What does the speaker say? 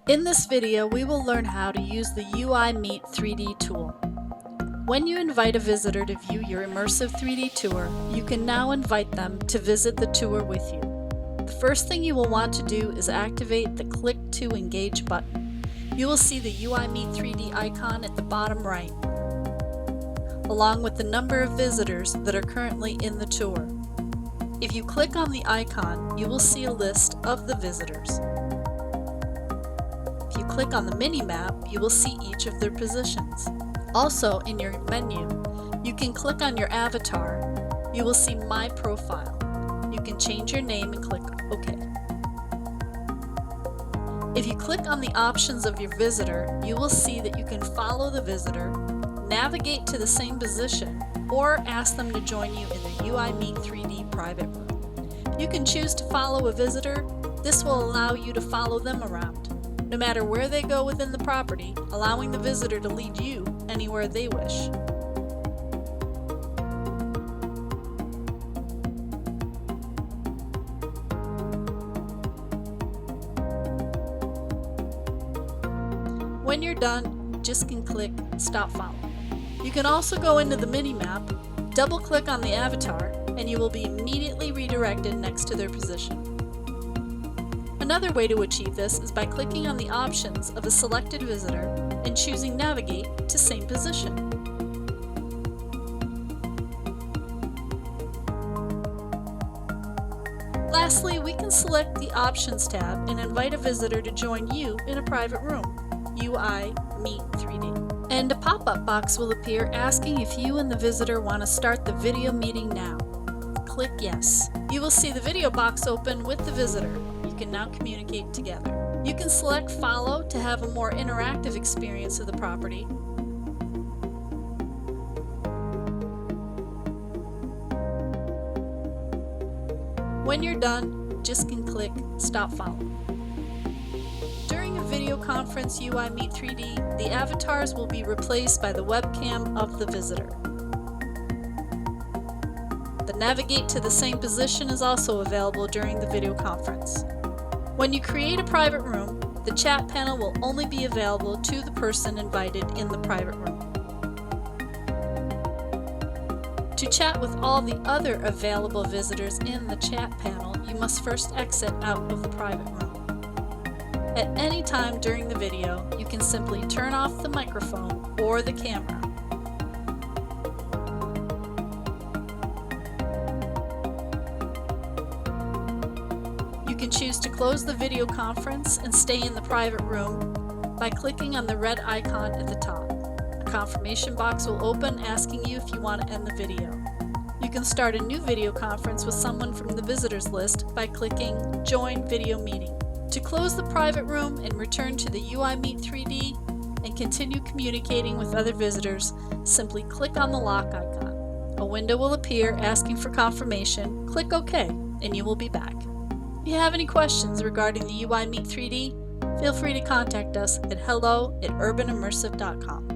In this video, we will learn how to use the UIMeet3D tool. When you invite a visitor to view your immersive 3D tour, you can now invite them to visit the tour with you. The first thing you will want to do is activate the Click to Engage button. You will see the UIMeet3D icon at the bottom right, along with the number of visitors that are currently in the tour. If you click on the icon, you will see a list of the visitors. If you click on the mini-map, you will see each of their positions. Also, in your menu, you can click on your avatar. You will see My Profile. You can change your name and click OK. If you click on the options of your visitor, you will see that you can follow the visitor, navigate to the same position, or ask them to join you in the UIMeet3D private room. You can choose to follow a visitor. This will allow you to follow them around, no matter where they go within the property, allowing the visitor to lead you anywhere they wish. When you're done, just click Stop Follow. You can also go into the mini-map, double-click on the avatar, and you will be immediately redirected next to their position. Another way to achieve this is by clicking on the options of a selected visitor and choosing Navigate to Same Position. Lastly, we can select the Options tab and invite a visitor to join you in a private room, UIMeet3D. And a pop-up box will appear asking if you and the visitor want to start the video meeting now. Click Yes. You will see the video box open with the visitor. You can now communicate together. You can select Follow to have a more interactive experience of the property. When you're done, just click Stop Follow. During a video conference UIMeet3D, the avatars will be replaced by the webcam of the visitor. The Navigate to the Same Position is also available during the video conference. When you create a private room, the chat panel will only be available to the person invited in the private room. To chat with all the other available visitors in the chat panel, you must first exit out of the private room. At any time during the video, you can simply turn off the microphone or the camera. You can choose to close the video conference and stay in the private room by clicking on the red icon at the top. A confirmation box will open asking you if you want to end the video. You can start a new video conference with someone from the visitors list by clicking Join Video Meeting. To close the private room and return to the UIMeet3D and continue communicating with other visitors, simply click on the lock icon. A window will appear asking for confirmation. Click OK and you will be back. If you have any questions regarding the UIMeet3D, feel free to contact us at hello@urbanimmersive.com.